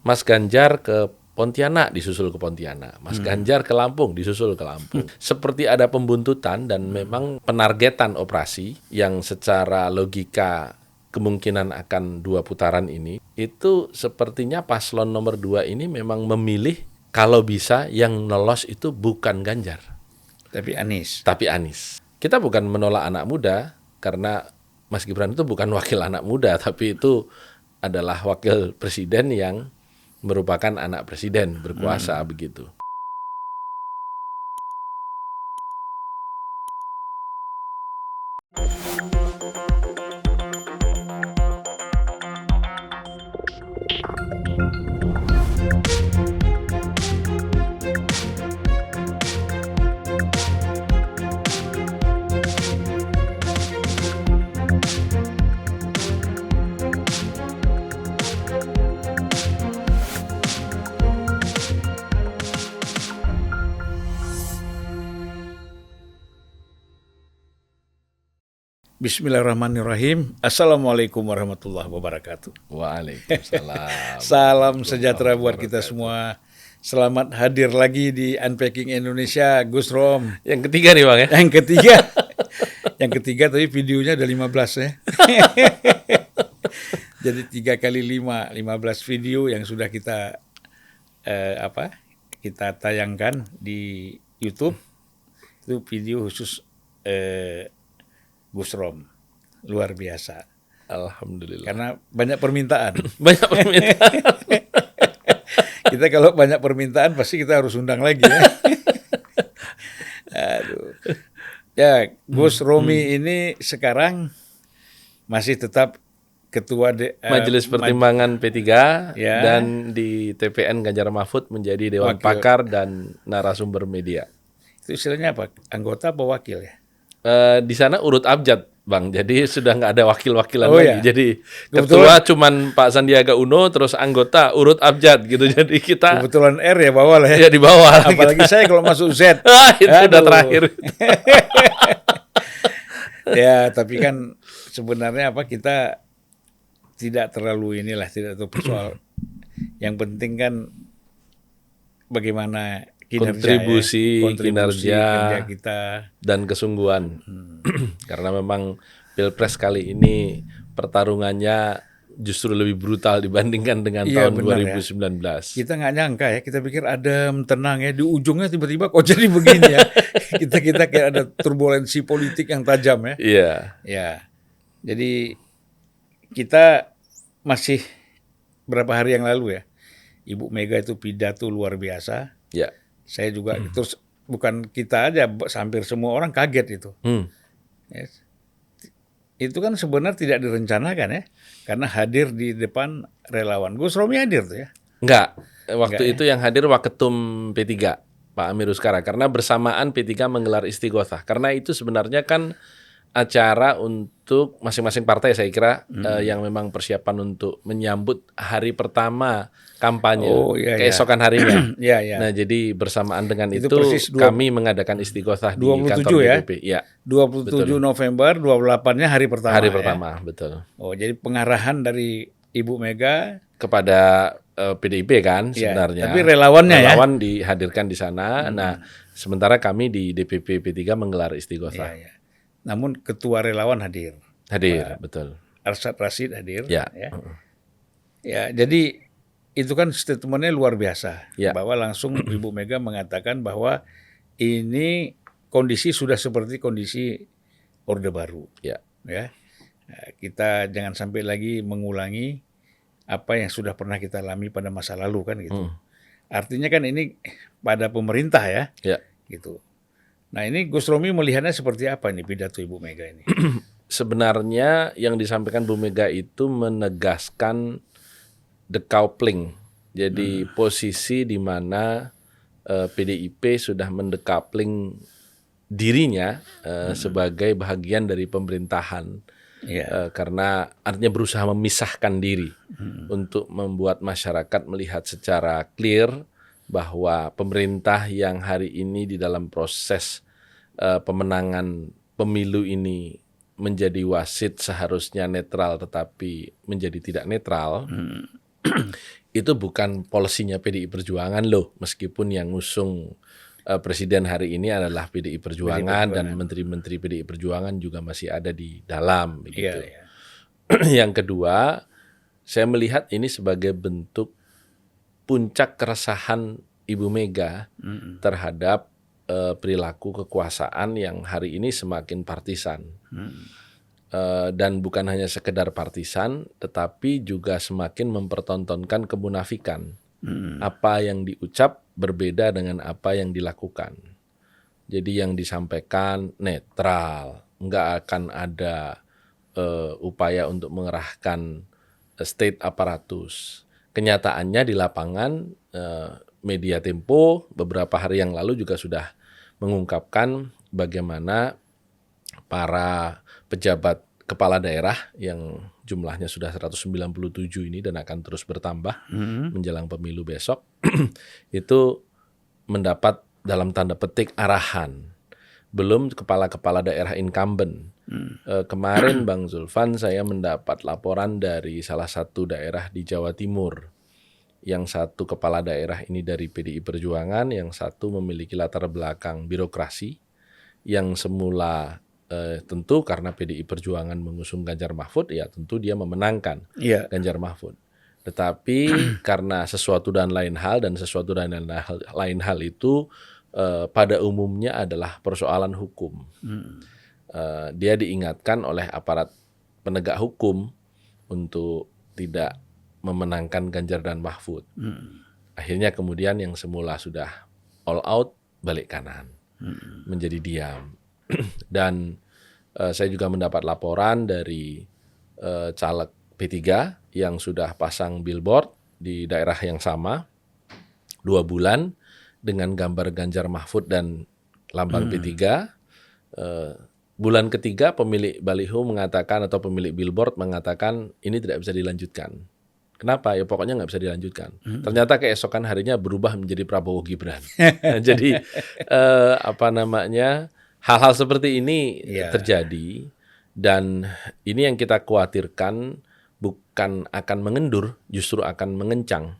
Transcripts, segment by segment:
Mas Ganjar ke Pontianak disusul ke Pontianak, Mas Ganjar ke Lampung disusul ke Lampung. Seperti ada pembuntutan dan memang penargetan operasi yang secara logika kemungkinan akan 2 putaran ini, itu sepertinya paslon nomor 2 ini memang memilih kalau bisa yang lolos itu bukan Ganjar, Tapi Anies. tapi Anies. Kita bukan menolak anak muda karena Mas Gibran itu bukan wakil anak muda, tapi itu adalah wakil presiden yang merupakan anak presiden berkuasa begitu. Bismillahirrahmanirrahim. Assalamualaikum warahmatullahi wabarakatuh. Waalaikumsalam. Salam sejahtera buat kita semua. Selamat hadir lagi di Unpacking Indonesia, Gus Rom. Yang ketiga nih Bang ya. Yang ketiga. Yang ketiga tapi videonya ada 15 ya. Jadi 3 kali 5, 15 video yang sudah kita kita tayangkan di YouTube. Itu video khusus Gus Rom, luar biasa. Alhamdulillah. Karena banyak permintaan. Banyak permintaan. Kita kalau banyak permintaan pasti kita harus undang lagi ya. Aduh. Ya, Gus Romi ini sekarang masih tetap ketua Majelis Pertimbangan P3 Ya. dan di TPN Ganjar Mahfud menjadi Dewan Wakil. Pakar dan narasumber media. Itu istilahnya apa? Anggota apa wakil ya? Di sana urut abjad, Bang. Jadi sudah nggak ada wakil-wakilan Oh, lagi. ya. Jadi Kebetulan- ketua cuman Pak Sandiaga Uno, terus anggota urut abjad gitu. Jadi kita Kebetulan R ya bawah lah ya ya. di bawah. Apalagi saya kalau masuk Z. Itu udah Aduh. terakhir. Ya, tapi kan sebenarnya kita tidak terlalu tidak terlalu soal. Yang penting kan bagaimana Kontribusi, kinerja. kerja kita. Dan kesungguhan. Karena memang Pilpres kali ini pertarungannya justru lebih brutal dibandingkan dengan Iya, tahun benar ya. 2019. Kita nggak nyangka ya, kita pikir adem, tenang ya, di ujungnya tiba-tiba kok jadi begini ya. kita kayak ada turbulensi politik yang tajam ya. Iya. Ya, jadi kita masih berapa hari yang lalu ya, Ibu Mega itu pidato luar biasa. Ya. Saya juga, terus bukan kita aja, hampir semua orang kaget itu. Ya. Itu kan sebenarnya tidak direncanakan ya, karena hadir di depan relawan. Gus Romi hadir tuh ya. Enggak. Waktu Enggak, itu yang hadir Waketum P3, Pak Amir Uskara. Karena bersamaan P3 menggelar Istighosah. Karena itu sebenarnya kan acara untuk masing-masing partai saya kira yang memang persiapan untuk menyambut hari pertama kampanye, Oh, iya, keesokan harinya. Iya, iya. Nah, jadi bersamaan dengan Itu itu persis kami mengadakan Istighosah di 27 kantor ya? DPP. Ya, 27 November, 28-nya hari pertama. hari ya. pertama, betul. Oh, jadi pengarahan dari Ibu Mega. Kepada PDIP kan Ya, sebenarnya. tapi relawannya ya? Relawan dihadirkan di sana. Nah, sementara kami di DPP P3 menggelar Istighosah. Ya. Namun ketua relawan hadir. Hadir, betul. Arsyad Rashid hadir. Ya. Ya, jadi itu kan statementnya luar biasa. Ya. Bahwa langsung Ibu Mega mengatakan bahwa ini kondisi sudah seperti kondisi Orde Baru. Ya. Ya. Nah, kita jangan sampai lagi mengulangi apa yang sudah pernah kita alami pada masa lalu kan gitu. Artinya kan ini pada pemerintah ya. Ya. Gitu. Nah, ini Gus Romi melihatnya seperti apa nih pidato Ibu Mega ini? Sebenarnya yang disampaikan Bu Mega itu menegaskan decoupling. Jadi posisi di mana PDIP sudah mendecoupling dirinya sebagai bagian dari pemerintahan. Iya. Karena artinya berusaha memisahkan diri untuk membuat masyarakat melihat secara clear bahwa pemerintah yang hari ini di dalam proses pemenangan pemilu ini menjadi wasit seharusnya netral tetapi menjadi tidak netral. itu bukan polisinya PDI Perjuangan loh, meskipun yang ngusung presiden hari ini adalah PDI Perjuangan dan menteri-menteri PDI Perjuangan juga masih ada di dalam begitu. Iya. Yang kedua, saya melihat ini sebagai bentuk puncak keresahan Ibu Mega terhadap perilaku kekuasaan yang hari ini semakin partisan. Dan bukan hanya sekedar partisan, tetapi juga semakin mempertontonkan kemunafikan. Apa yang diucap berbeda dengan apa yang dilakukan. Jadi yang disampaikan netral, nggak akan ada upaya untuk mengerahkan state aparatus. Kenyataannya di lapangan, media Tempo beberapa hari yang lalu juga sudah mengungkapkan bagaimana para pejabat kepala daerah yang jumlahnya sudah 197 ini dan akan terus bertambah menjelang pemilu besok itu mendapat dalam tanda petik arahan. Belum kepala-kepala daerah incumbent. Kemarin Bang Zulfan saya mendapat laporan dari salah satu daerah di Jawa Timur. Yang satu kepala daerah ini dari PDI Perjuangan, yang satu memiliki latar belakang birokrasi, yang semula tentu karena PDI Perjuangan mengusung Ganjar Mahfud, ya tentu dia memenangkan Ganjar Mahfud. Tetapi karena sesuatu dan lain hal itu pada umumnya adalah persoalan hukum. Dia diingatkan oleh aparat penegak hukum untuk tidak memenangkan Ganjar dan Mahfud. Akhirnya kemudian yang semula sudah all out balik kanan, menjadi diam. Dan saya juga mendapat laporan dari caleg P3 yang sudah pasang billboard di daerah yang sama 2 bulan dengan gambar Ganjar Mahfud dan lambang P3. Bulan ketiga pemilik baliho mengatakan atau pemilik billboard mengatakan ini tidak bisa dilanjutkan. Kenapa? Ya pokoknya nggak bisa dilanjutkan. Ternyata keesokan harinya berubah menjadi Prabowo Gibran. Jadi hal-hal seperti ini terjadi dan ini yang kita khawatirkan bukan akan mengendur, justru akan mengencang.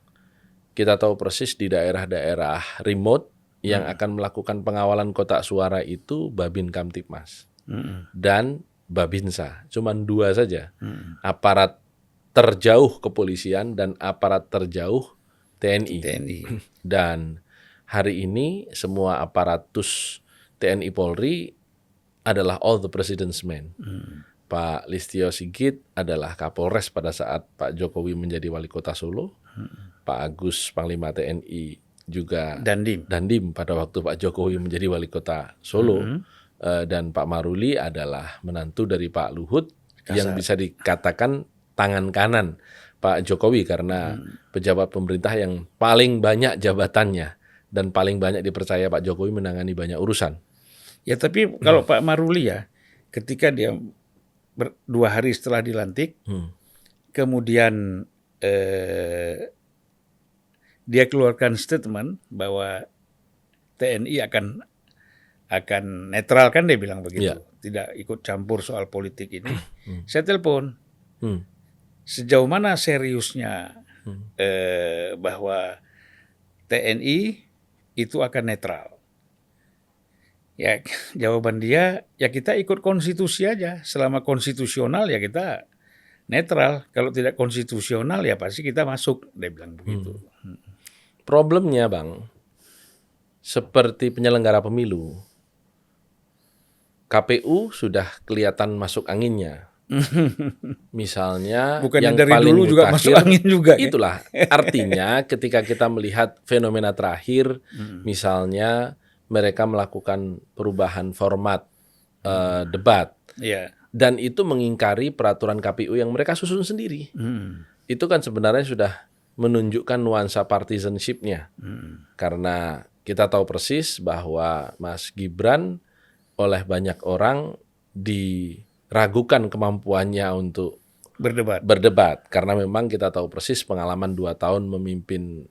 Kita tahu persis di daerah-daerah remote yang akan melakukan pengawalan kotak suara itu Babin Kamtipmas dan Babinsa. Cuman 2 saja. Aparat terjauh kepolisian dan aparat terjauh TNI. Dan hari ini semua aparatus TNI Polri adalah all the president's men. Pak Listio Sigit adalah Kapolres pada saat Pak Jokowi menjadi wali kota Solo. Pak Agus Panglima TNI juga Dandim pada waktu Pak Jokowi menjadi wali kota Solo. Dan Pak Maruli adalah menantu dari Pak Luhut yang bisa dikatakan tangan kanan Pak Jokowi karena pejabat pemerintah yang paling banyak jabatannya dan paling banyak dipercaya Pak Jokowi menangani banyak urusan. Ya tapi kalau Pak Maruli ya, ketika dia 2 hari setelah dilantik, kemudian dia keluarkan statement bahwa TNI akan netral, kan dia bilang begitu, tidak ikut campur soal politik ini. Saya telepon. Sejauh mana seriusnya bahwa TNI itu akan netral? Ya jawaban dia, ya kita ikut konstitusi aja. Selama konstitusional ya kita netral. Kalau tidak konstitusional ya pasti kita masuk. Dia bilang begitu. Problemnya Bang, seperti penyelenggara pemilu, KPU sudah kelihatan masuk anginnya. Misalnya bukannya yang dari paling dulu juga masuk angin juga. Itulah artinya ketika kita melihat fenomena terakhir, misalnya mereka melakukan perubahan format debat, dan itu mengingkari peraturan KPU yang mereka susun sendiri. Itu kan sebenarnya sudah menunjukkan nuansa partisanship-nya, karena kita tahu persis bahwa Mas Gibran oleh banyak orang diragukan kemampuannya untuk berdebat karena memang kita tahu persis pengalaman 2 tahun memimpin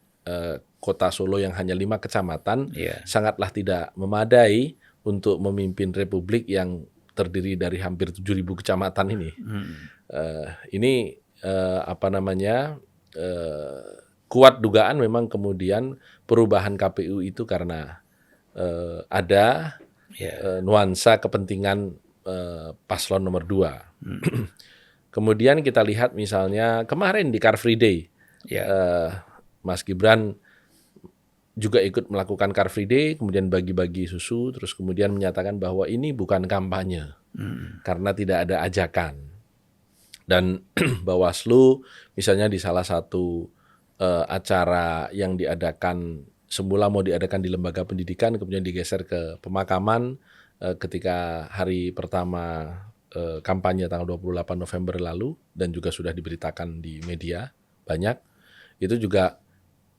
kota Solo yang hanya 5 kecamatan sangatlah tidak memadai untuk memimpin republik yang terdiri dari hampir 7.000 kecamatan ini. Ini kuat dugaan memang kemudian perubahan KPU itu karena ada nuansa kepentingan paslon nomor 2. Kemudian kita lihat misalnya kemarin di Car Free Day, Mas Gibran juga ikut melakukan Car Free Day, kemudian bagi-bagi susu, terus kemudian menyatakan bahwa ini bukan kampanye karena tidak ada ajakan. Dan Bawaslu misalnya di salah satu acara yang diadakan semula mau diadakan di lembaga pendidikan, kemudian digeser ke pemakaman ketika hari pertama kampanye tanggal 28 November lalu, dan juga sudah diberitakan di media banyak, itu juga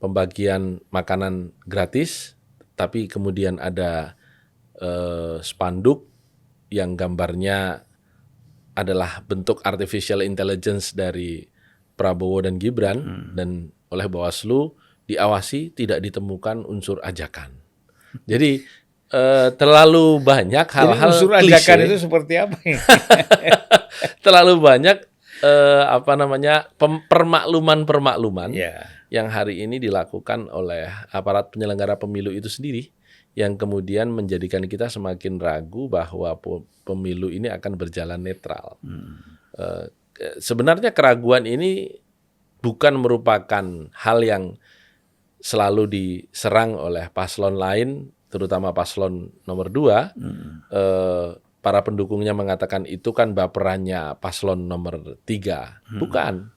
pembagian makanan gratis, tapi kemudian ada spanduk yang gambarnya adalah bentuk artificial intelligence dari Prabowo dan Gibran, dan oleh Bawaslu diawasi tidak ditemukan unsur ajakan. Jadi terlalu banyak hal-hal unsur ajakan itu seperti apa? Terlalu banyak permakluman yang hari ini dilakukan oleh aparat penyelenggara pemilu itu sendiri, yang kemudian menjadikan kita semakin ragu bahwa pemilu ini akan berjalan netral. Sebenarnya keraguan ini bukan merupakan hal yang selalu diserang oleh paslon lain, terutama paslon nomor 2. Para pendukungnya mengatakan itu kan baperannya paslon nomor 3. Bukan.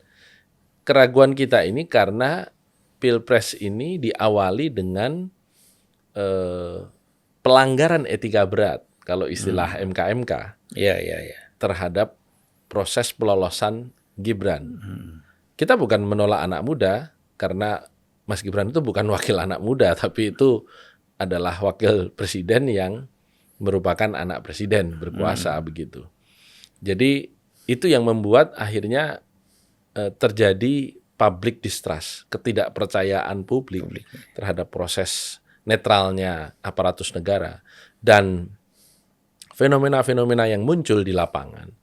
Keraguan kita ini karena Pilpres ini diawali dengan pelanggaran etika berat, kalau istilah MKMK, terhadap proses pelolosan Gibran. Kita bukan menolak anak muda, karena Mas Gibran itu bukan wakil anak muda, tapi itu adalah wakil presiden yang merupakan anak presiden berkuasa begitu. Jadi itu yang membuat akhirnya terjadi public distrust, ketidakpercayaan publik terhadap proses netralnya aparatus negara. Dan fenomena-fenomena yang muncul di lapangan,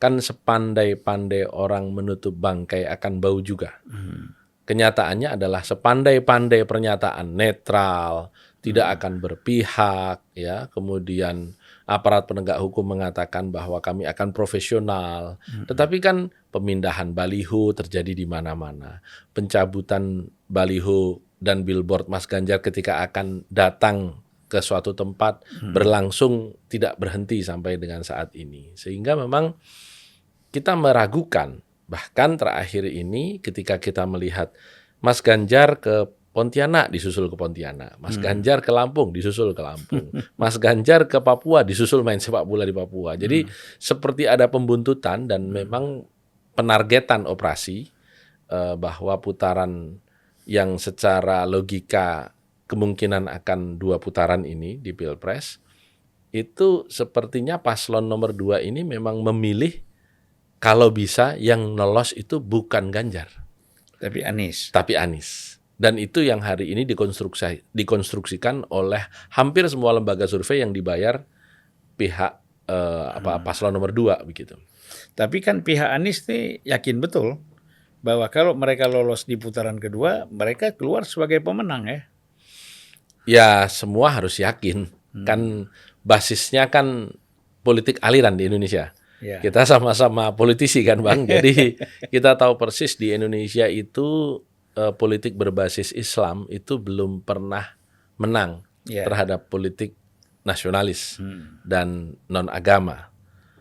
kan sepandai-pandai orang menutup bangkai akan bau juga. Kenyataannya adalah sepandai-pandai pernyataan netral, tidak akan berpihak, ya. Kemudian aparat penegak hukum mengatakan bahwa kami akan profesional. Tetapi kan pemindahan baliho terjadi di mana-mana. Pencabutan baliho dan billboard Mas Ganjar ketika akan datang ke suatu tempat berlangsung tidak berhenti sampai dengan saat ini. Sehingga memang kita meragukan. Bahkan terakhir ini ketika kita melihat Mas Ganjar ke Pontianak disusul ke Pontianak, Mas Ganjar ke Lampung disusul ke Lampung, Mas Ganjar ke Papua disusul main sepak bola di Papua. Jadi seperti ada pembuntutan dan memang penargetan operasi bahwa putaran yang secara logika kemungkinan akan 2 putaran ini di Pilpres, itu sepertinya paslon nomor 2 ini memang memilih kalau bisa yang lolos itu bukan Ganjar, tapi Anies. Dan itu yang hari ini dikonstruksikan oleh hampir semua lembaga survei yang dibayar pihak paslon nomor 2 begitu. Tapi kan pihak Anies nih yakin betul bahwa kalau mereka lolos di putaran kedua, mereka keluar sebagai pemenang ya. Ya semua harus yakin. Kan basisnya kan politik aliran di Indonesia. Kita sama-sama politisi kan Bang. Jadi kita tahu persis di Indonesia itu politik berbasis Islam itu belum pernah menang terhadap politik nasionalis dan non-agama.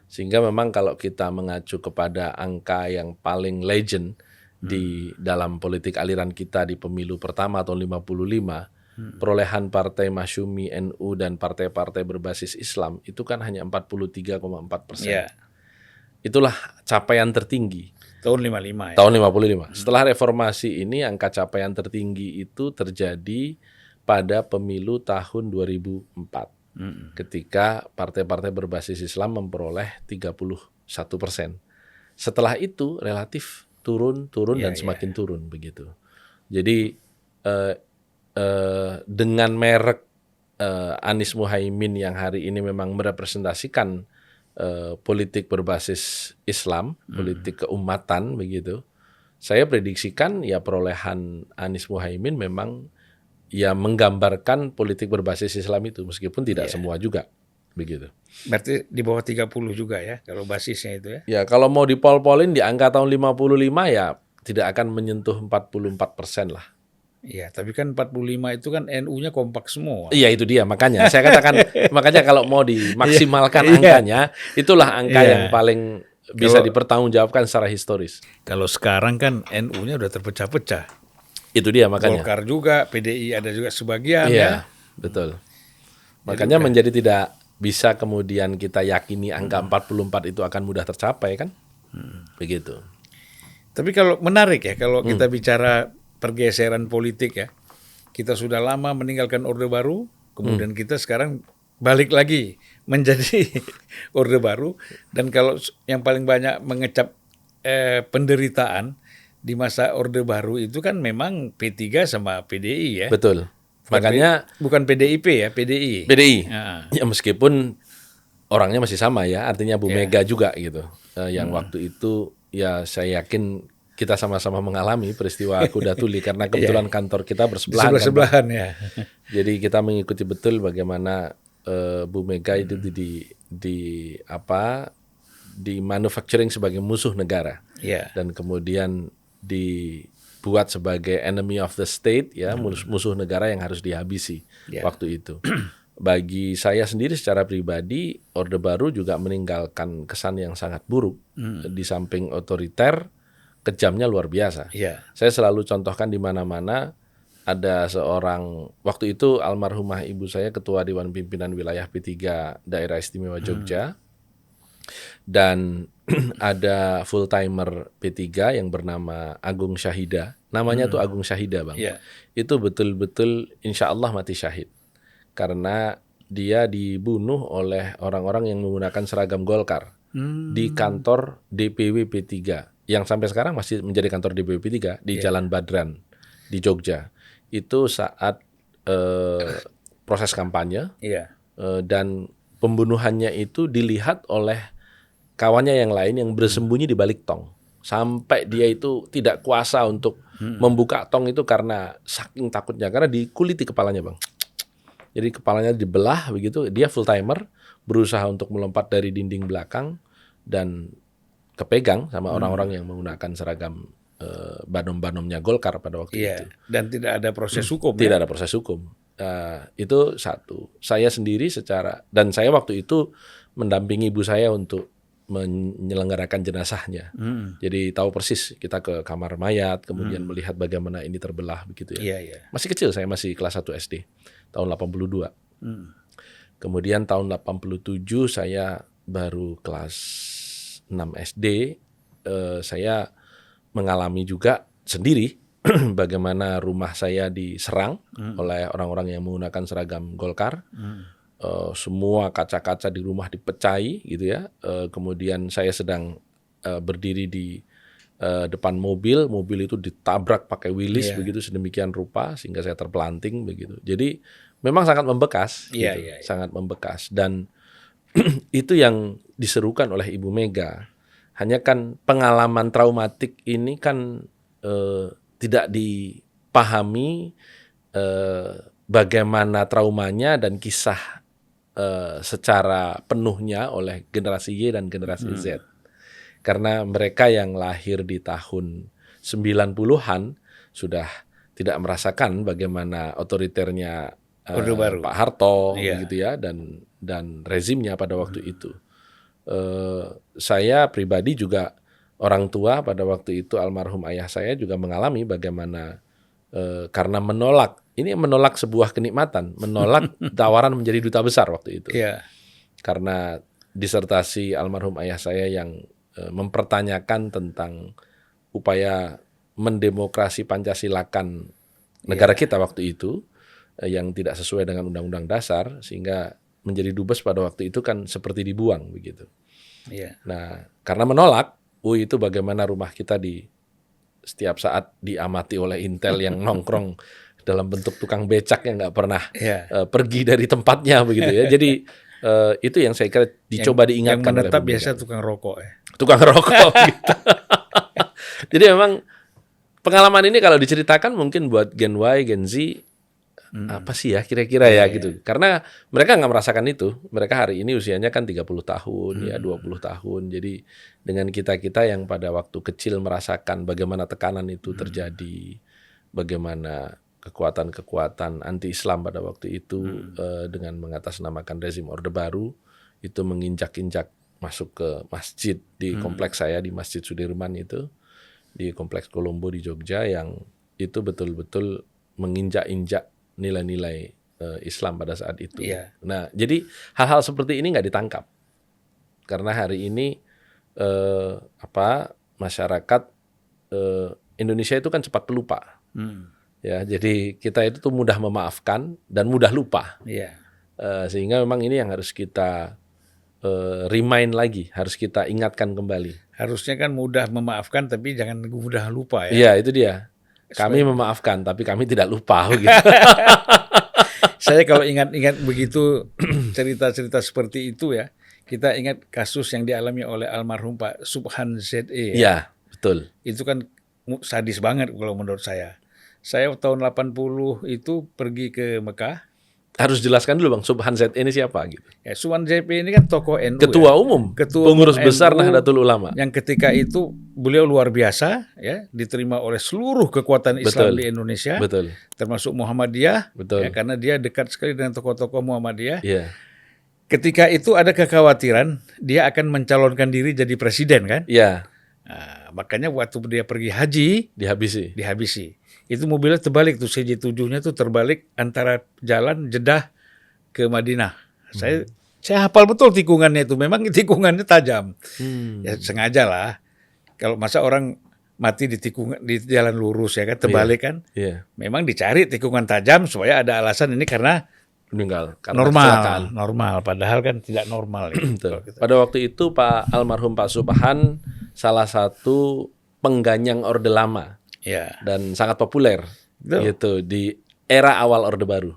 Sehingga memang kalau kita mengacu kepada angka yang paling legend di dalam politik aliran kita di pemilu pertama tahun 55, perolehan partai Masyumi, NU dan partai-partai berbasis Islam itu kan hanya 43,4%. Itulah capaian tertinggi. Tahun 55 ya. Tahun 55. Setelah reformasi ini angka capaian tertinggi itu terjadi pada pemilu tahun 2004. Ketika partai-partai berbasis Islam memperoleh 31%. Setelah itu relatif turun dan semakin turun begitu. Jadi dengan merek Anies Muhaimin yang hari ini memang merepresentasikan politik berbasis Islam, politik keumatan begitu, saya prediksikan ya perolehan Anies Muhaimin memang ya menggambarkan politik berbasis Islam itu, meskipun tidak semua juga begitu. Berarti di bawah 30 juga ya kalau basisnya itu ya. Ya kalau mau dipol-polin di angka tahun 55 ya tidak akan menyentuh 44% lah. Iya, tapi kan 45 itu kan NU-nya kompak semua. Iya itu dia, makanya saya katakan makanya kalau mau dimaksimalkan angkanya, itulah angka yang paling bisa dipertanggungjawabkan secara historis. Kalau sekarang kan NU-nya udah terpecah-pecah. Itu dia makanya. Golkar juga, PDI ada juga sebagian Iya, betul. Makanya menjadi tidak bisa kemudian kita yakini angka 44 itu akan mudah tercapai kan? Begitu. Tapi kalau menarik ya kalau kita bicara pergeseran politik ya. Kita sudah lama meninggalkan Orde Baru, kemudian kita sekarang balik lagi menjadi Orde Baru, dan kalau yang paling banyak mengecap penderitaan di masa Orde Baru itu kan memang P3 sama PDI ya. Betul. Makanya bukan PDIP ya, PDI. PDI. Ya meskipun orangnya masih sama ya, artinya Bu Mega juga gitu. Yang waktu itu ya saya yakin kita sama-sama mengalami peristiwa Kuda Tuli karena kebetulan kantor kita bersebelahan. Sebelahan ya. Jadi kita mengikuti betul bagaimana Bu Mega itu di manufacturing sebagai musuh negara. Dan kemudian dibuat sebagai enemy of the state ya, musuh negara yang harus dihabisi waktu itu. Bagi saya sendiri secara pribadi, Orde Baru juga meninggalkan kesan yang sangat buruk. Di samping otoriter, kejamnya luar biasa. Saya selalu contohkan di mana-mana ada seorang, waktu itu almarhumah ibu saya ketua Dewan Pimpinan Wilayah P3 Daerah Istimewa Jogja, dan ada full timer P3 yang bernama Agung Syahida. Namanya tuh Agung Syahida, Bang. Itu betul-betul insya Allah mati syahid. Karena dia dibunuh oleh orang-orang yang menggunakan seragam Golkar di kantor DPW P3 yang sampai sekarang masih menjadi kantor DPW P3 di Jalan Badran di Jogja. Itu saat proses kampanye dan pembunuhannya itu dilihat oleh kawannya yang lain yang bersembunyi di balik tong. Sampai dia itu tidak kuasa untuk membuka tong itu karena saking takutnya, karena dikuliti kepalanya, Bang. Jadi kepalanya dibelah begitu, dia full timer berusaha untuk melompat dari dinding belakang dan kepegang sama orang-orang yang menggunakan seragam banom-banomnya Golkar pada waktu itu. Dan tidak ada proses hukum. Tidak ada proses hukum. Itu satu. Saya sendiri dan saya waktu itu mendampingi ibu saya untuk menyelenggarakan jenazahnya. Jadi tahu persis, kita ke kamar mayat, kemudian melihat bagaimana ini terbelah begitu ya. Masih kecil, saya masih kelas 1 SD. Tahun 82. Kemudian tahun 87 saya baru kelas 6 SD. Saya mengalami juga sendiri bagaimana rumah saya diserang oleh orang-orang yang menggunakan seragam Golkar. Semua kaca-kaca di rumah dipecahi gitu ya. Kemudian saya sedang berdiri di depan mobil itu ditabrak pakai wilis begitu sedemikian rupa sehingga saya terpelanting begitu. Jadi memang sangat membekas, sangat membekas, dan itu yang diserukan oleh Ibu Mega. Hanya kan pengalaman traumatik ini kan tidak dipahami bagaimana traumanya dan kisah secara penuhnya oleh generasi Y dan generasi Z. Karena mereka yang lahir di tahun 90-an sudah tidak merasakan bagaimana otoriternya Pak Harto gitu ya, dan rezimnya pada waktu itu. Saya pribadi juga, orang tua pada waktu itu almarhum ayah saya juga mengalami bagaimana karena menolak sebuah kenikmatan, menolak tawaran menjadi duta besar waktu itu. Karena disertasi almarhum ayah saya yang mempertanyakan tentang upaya mendemokrasi Pancasilakan negara kita waktu itu yang tidak sesuai dengan Undang-Undang Dasar, sehingga menjadi dubes pada waktu itu kan seperti dibuang begitu. Nah, karena menolak, itu bagaimana rumah kita setiap saat diamati oleh intel yang nongkrong dalam bentuk tukang becak yang nggak pernah pergi dari tempatnya begitu ya. Jadi itu yang saya kira dicoba diingatkan. Yang menetap biasa tukang rokok ya. Tukang rokok gitu. Jadi memang pengalaman ini kalau diceritakan mungkin buat Gen Y, Gen Z apa sih ya kira-kira ya gitu. Karena mereka nggak merasakan itu. Mereka hari ini usianya kan 30 tahun, ya 20 tahun. Jadi dengan kita-kita yang pada waktu kecil merasakan bagaimana tekanan itu terjadi, bagaimana kekuatan-kekuatan anti-Islam pada waktu itu dengan mengatasnamakan rezim Orde Baru itu menginjak-injak masuk ke masjid di kompleks saya di Masjid Sudirman itu, di Kompleks Kolombo di Jogja, yang itu betul-betul menginjak-injak nilai-nilai Islam pada saat itu. Iya. Nah, jadi hal-hal seperti ini nggak ditangkap karena hari ini masyarakat Indonesia itu kan cepat pelupa. Ya, jadi kita itu tuh mudah memaafkan dan mudah lupa. Iya. Sehingga memang ini yang harus kita remind lagi, harus kita ingatkan kembali. Harusnya kan mudah memaafkan tapi jangan mudah lupa ya. Iya, itu dia. Kami memaafkan tapi kami tidak lupa gitu. Saya kalau ingat-ingat begitu cerita-cerita seperti itu ya, kita ingat kasus yang dialami oleh almarhum Pak Subhan ZE. Iya, betul. Itu kan sadis banget kalau menurut saya. Saya tahun 80 itu pergi ke Mekah. Harus jelaskan dulu Bang, Subhan ZE ini siapa gitu. Ya, Subhan ZE ini kan tokoh NU. Ketua umum, pengurus besar Nahdlatul Ulama. Yang ketika itu beliau luar biasa ya, diterima oleh seluruh kekuatan Islam di Indonesia. Betul. Termasuk Muhammadiyah. Betul. Ya, karena dia dekat sekali dengan tokoh-tokoh Muhammadiyah. Iya. Ketika itu ada kekhawatiran dia akan mencalonkan diri jadi presiden kan? Iya. Nah, makanya waktu dia pergi haji dihabisi. Itu mobilnya terbalik tuh, CJ7-nya tuh terbalik antara jalan Jeddah ke Madinah. Saya hafal betul tikungannya itu. Memang tikungannya tajam. Ya sengaja lah. Kalau masa orang mati di tikungan di jalan lurus ya kan, terbalik kan. Iya. Memang dicari tikungan tajam supaya ada alasan ini karena meninggal karena kecelakaan. Normal, padahal kan tidak normal. Ya. Pada waktu itu almarhum Pak Subhan salah satu pengganyang Orde Lama. Ya. Dan sangat populer gitu di era awal Orde Baru.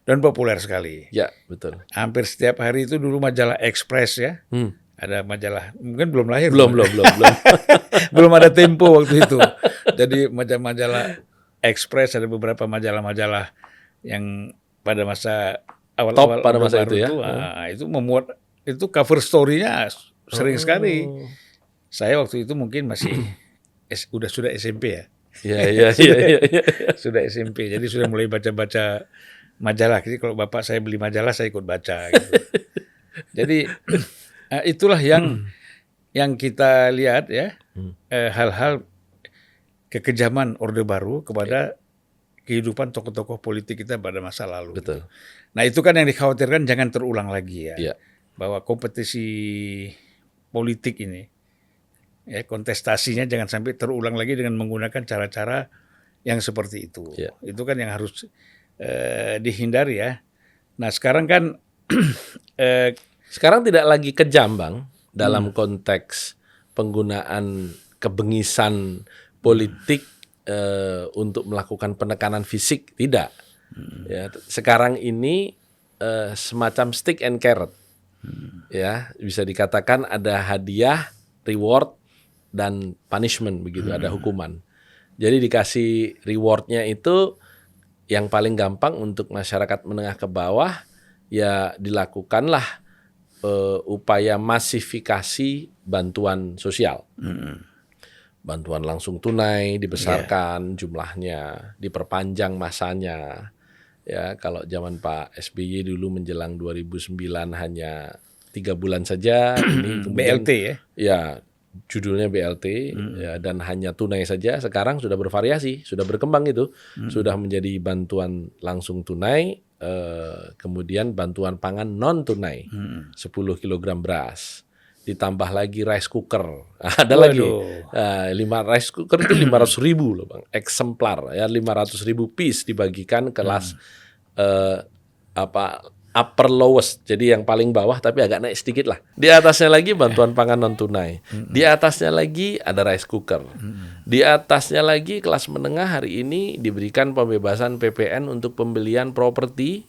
Dan populer sekali. Ya, betul. Hampir setiap hari itu dulu majalah Express ya. Ada majalah, mungkin belum lahir. Belum. Belum ada Tempo waktu itu. Jadi majalah Express, ada beberapa majalah-majalah yang pada masa awal-awal pada masa itu ya. Itu memuat, itu cover story-nya sering sekali. Saya waktu itu mungkin masih sudah SMP ya. Iya. Sudah SMP, jadi sudah mulai baca-baca majalah. Jadi kalau bapak saya beli majalah, saya ikut baca. Gitu. Jadi itulah yang kita lihat ya, hal-hal kekejaman Orde Baru kepada kehidupan tokoh-tokoh politik kita pada masa lalu. Betul. Nah itu kan yang dikhawatirkan jangan terulang lagi ya. Iya. Bahwa kompetisi politik ini, ya, kontestasinya jangan sampai terulang lagi dengan menggunakan cara-cara yang seperti itu. Yeah. Itu kan yang harus dihindari ya. Nah sekarang kan sekarang tidak lagi kejam Bang dalam konteks penggunaan kebengisan politik untuk melakukan penekanan fisik, tidak. Ya, sekarang ini semacam stick and carrot. Ya, bisa dikatakan ada hadiah, reward, dan punishment begitu, ada hukuman. Jadi dikasih rewardnya itu yang paling gampang untuk masyarakat menengah ke bawah, ya dilakukanlah upaya masifikasi bantuan sosial. Bantuan langsung tunai dibesarkan jumlahnya, diperpanjang masanya. Ya, kalau zaman Pak SBY dulu menjelang 2009 hanya 3 bulan saja, ini kemudian BLT ya. Ya, judulnya BLT ya, dan hanya tunai saja. Sekarang sudah bervariasi, sudah berkembang itu, sudah menjadi bantuan langsung tunai, kemudian bantuan pangan non tunai, 10 kg beras, ditambah lagi rice cooker, ada lagi 5 rice cooker itu 500.000 loh Bang, eksemplar ya, 500.000 piece dibagikan kelas upper lowest, jadi yang paling bawah tapi agak naik sedikit lah. Di atasnya lagi bantuan pangan non tunai. Di atasnya lagi ada rice cooker. Di atasnya lagi kelas menengah hari ini diberikan pembebasan PPN untuk pembelian properti.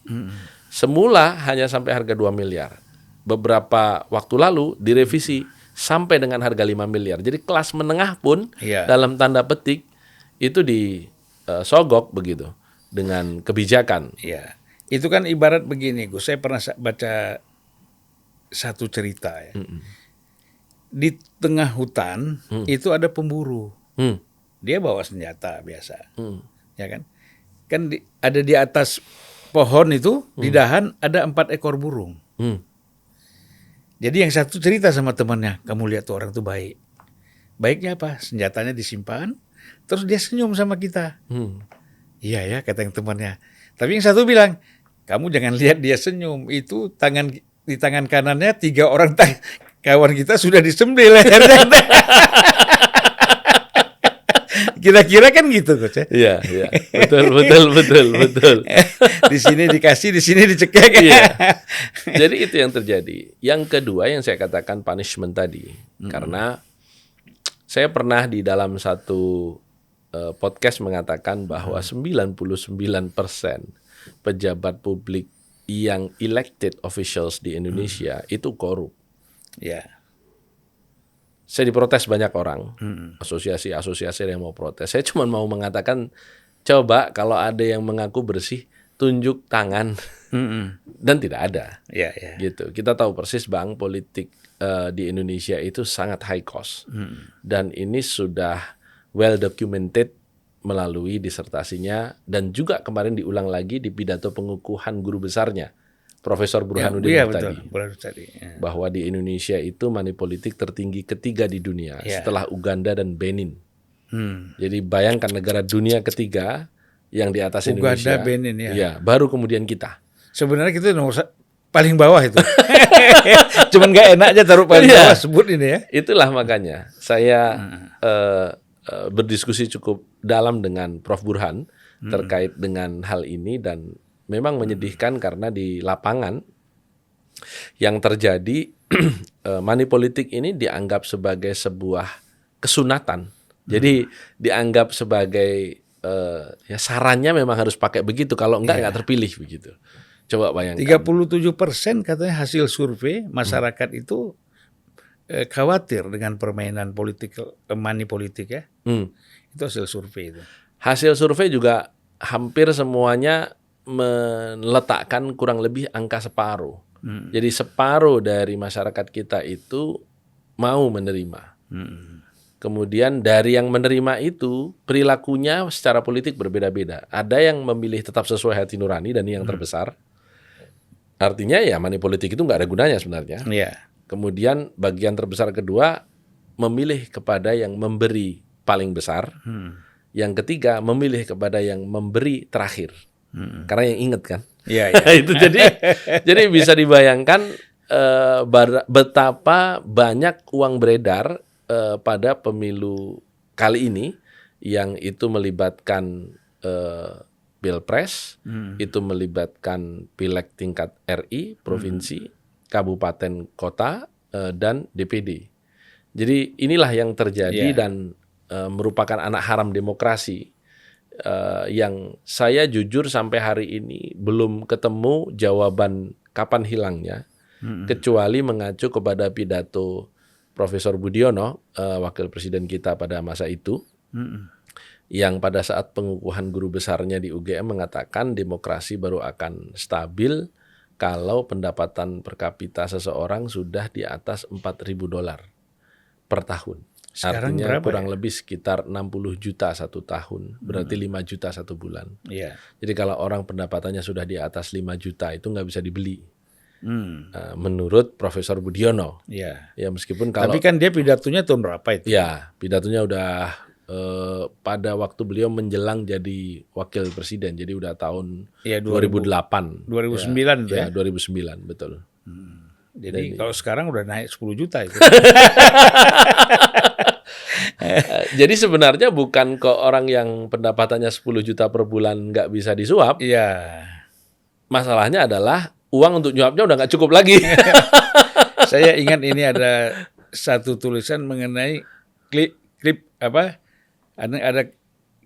Semula hanya sampai harga 2 miliar. Beberapa waktu lalu direvisi sampai dengan harga 5 miliar. Jadi kelas menengah pun dalam tanda petik itu disogok begitu dengan kebijakan. Ya, itu kan ibarat begini, Gus. Saya pernah baca satu cerita ya. Di tengah hutan itu ada pemburu. Dia bawa senjata biasa, ya kan? Kan ada di atas pohon itu di dahan ada 4 ekor burung. Jadi yang satu cerita sama temannya, kamu lihat tuh orang tuh baik. Baiknya apa? Senjatanya disimpan, terus dia senyum sama kita. Iya ya, kata yang temannya. Tapi yang satu bilang, kamu jangan lihat dia senyum, itu di tangan kanannya 3 orang kawan kita sudah disembelih lehernya. Kira-kira kan gitu, Coach. Iya, betul. Di sini dikasih, di sini dicekek. Iya. Jadi itu yang terjadi. Yang kedua yang saya katakan punishment tadi, karena saya pernah di dalam satu podcast mengatakan bahwa 99% pejabat publik yang elected officials di Indonesia itu korup. Ya. Saya diprotes banyak orang, asosiasi-asosiasi yang mau protes. Saya cuma mau mengatakan, coba kalau ada yang mengaku bersih, tunjuk tangan, dan tidak ada. Ya. Gitu. Kita tahu persis Bang, politik di Indonesia itu sangat high cost, dan ini sudah well documented melalui disertasinya, dan juga kemarin diulang lagi di pidato pengukuhan guru besarnya. Profesor Burhanuddin Muhtadi, bahwa di Indonesia itu money politik tertinggi ketiga di dunia setelah Uganda dan Benin. Jadi bayangkan negara dunia ketiga yang di atas Uganda, Indonesia, Benin, ya, baru kemudian kita. Sebenarnya kita paling bawah itu, cuman nggak enak aja taruh paling bawah sebut ini ya. Itulah makanya saya berdiskusi cukup dalam dengan Prof Burhan terkait dengan hal ini, dan memang menyedihkan karena di lapangan yang terjadi money politik ini dianggap sebagai sebuah kesunatan. Jadi dianggap sebagai ya sarannya memang harus pakai begitu, kalau enggak terpilih begitu. Coba bayangkan. 37% katanya hasil survei masyarakat itu khawatir dengan permainan politik, money politik ya. Itu hasil survei itu. Hasil survei juga hampir semuanya meletakkan kurang lebih angka separuh. Jadi separuh dari masyarakat kita itu mau menerima. Kemudian dari yang menerima itu perilakunya secara politik berbeda-beda. Ada yang memilih tetap sesuai hati nurani, dan ini yang terbesar. Artinya ya money politik itu nggak ada gunanya sebenarnya. Kemudian bagian terbesar kedua memilih kepada yang memberi paling besar. Yang ketiga memilih kepada yang memberi terakhir. Karena yang inget kan. Itu jadi bisa dibayangkan betapa banyak uang beredar pada pemilu kali ini, yang itu melibatkan pilpres, itu melibatkan pileg tingkat RI, provinsi, kabupaten, kota, dan DPD. Jadi inilah yang terjadi dan merupakan anak haram demokrasi. Yang saya jujur sampai hari ini belum ketemu jawaban kapan hilangnya, kecuali mengacu kepada pidato Profesor Budiono, wakil presiden kita pada masa itu, yang pada saat pengukuhan guru besarnya di UGM mengatakan demokrasi baru akan stabil kalau pendapatan per kapita seseorang sudah di atas $4.000 per tahun. Sekarang artinya berapa kurang ya? lebih sekitar 60 juta satu tahun, berarti 5 juta satu bulan. Jadi kalau orang pendapatannya sudah di atas 5 juta itu nggak bisa dibeli. Menurut Profesor Budiono. Ya meskipun kalau. Tapi kan dia pidatonya tahun berapa itu? Ya pidatonya udah pada waktu beliau menjelang jadi wakil presiden, jadi udah tahun 2008. 2009 ya? 2009 betul. Jadi kalau sekarang udah naik 10 juta itu. Jadi sebenarnya bukan ke orang yang pendapatannya 10 juta per bulan nggak bisa disuap. Masalahnya adalah uang untuk nyuapnya udah nggak cukup lagi. Saya ingat ini ada satu tulisan mengenai ada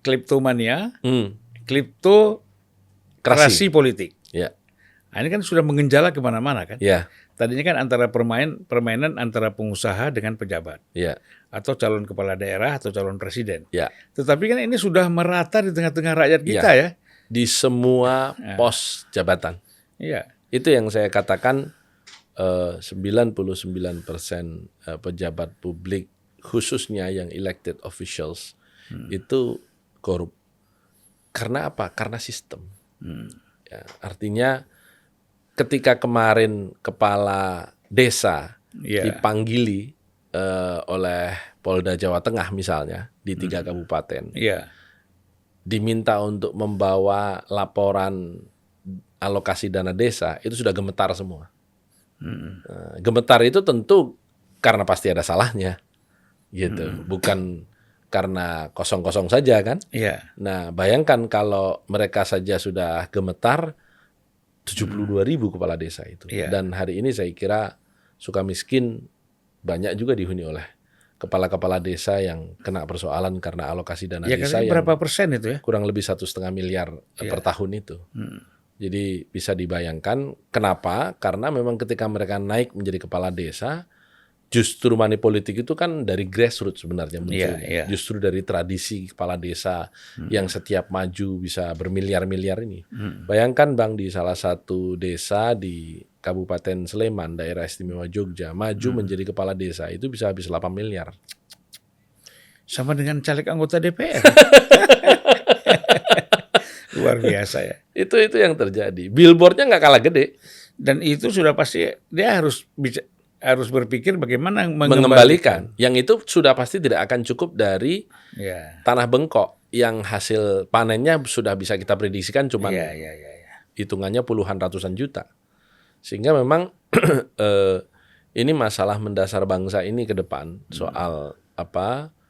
kleptomania, kleptokrasi politik. Nah, ini kan sudah mengenjala kemana-mana kan. Tadinya kan permainan antara pengusaha dengan pejabat, Ya, atau calon kepala daerah atau calon presiden. ya, Tetapi kan ini sudah merata di tengah-tengah rakyat kita ya. ya. Di semua pos jabatan. Iya, Itu yang saya katakan 99% pejabat publik khususnya yang elected officials itu korup. Karena apa? Karena sistem. Ya, artinya ketika kemarin kepala desa Iya. dipanggili oleh Polda Jawa Tengah misalnya di 3 kabupaten, iya, diminta untuk membawa laporan alokasi dana desa, itu sudah gemetar semua. Gemetar itu tentu karena pasti ada salahnya, gitu. Bukan karena kosong-kosong saja kan. iya, Nah, bayangkan kalau mereka saja sudah gemetar, 72.000 kepala desa itu. Iya. Dan hari ini saya kira Sukamiskin banyak juga dihuni oleh kepala-kepala desa yang kena persoalan karena alokasi dana ya desa katanya yang berapa persen itu ya? kurang lebih 1,5 miliar per tahun itu. Jadi bisa dibayangkan kenapa? Karena memang ketika mereka naik menjadi kepala desa, justru money politik itu kan dari grassroots sebenarnya munculnya. Iya. Justru dari tradisi kepala desa yang setiap maju bisa bermiliar-miliar ini. Bayangkan Bang, di salah satu desa di Kabupaten Sleman, daerah istimewa Jogja, maju menjadi kepala desa itu bisa habis 8 miliar. Sama dengan caleg anggota DPR. Luar biasa ya. Itu yang terjadi. Billboardnya nggak kalah gede. Dan itu sudah pasti dia harus berpikir bagaimana Mengembalikan. Yang itu sudah pasti tidak akan cukup dari Ya. tanah bengkok yang hasil panennya sudah bisa kita prediksikan cuman Iya. hitungannya puluhan ratusan juta. Sehingga memang ini masalah mendasar bangsa ini ke depan soal